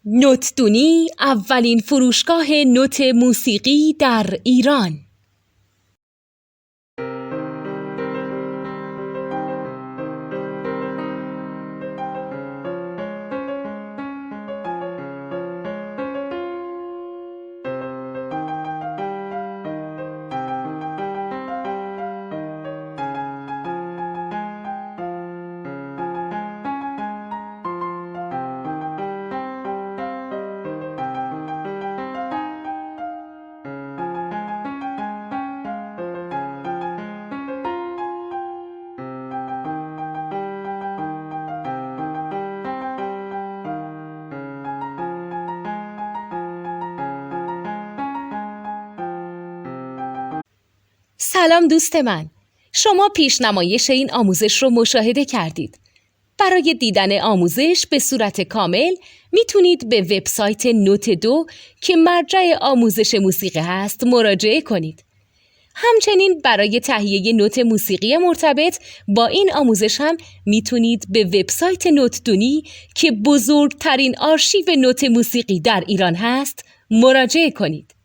نوتدونی اولین فروشگاه نوت موسیقی در ایران. سلام دوست من، شما پیشنمایش این آموزش رو مشاهده کردید. برای دیدن آموزش به صورت کامل میتونید به وبسایت نوت2 که مرجع آموزش موسیقی هست مراجعه کنید. همچنین برای تهیه نوت موسیقی مرتبط با این آموزش هم میتونید به وبسایت نوتدونی که بزرگترین آرشیو نوت موسیقی در ایران هست مراجعه کنید.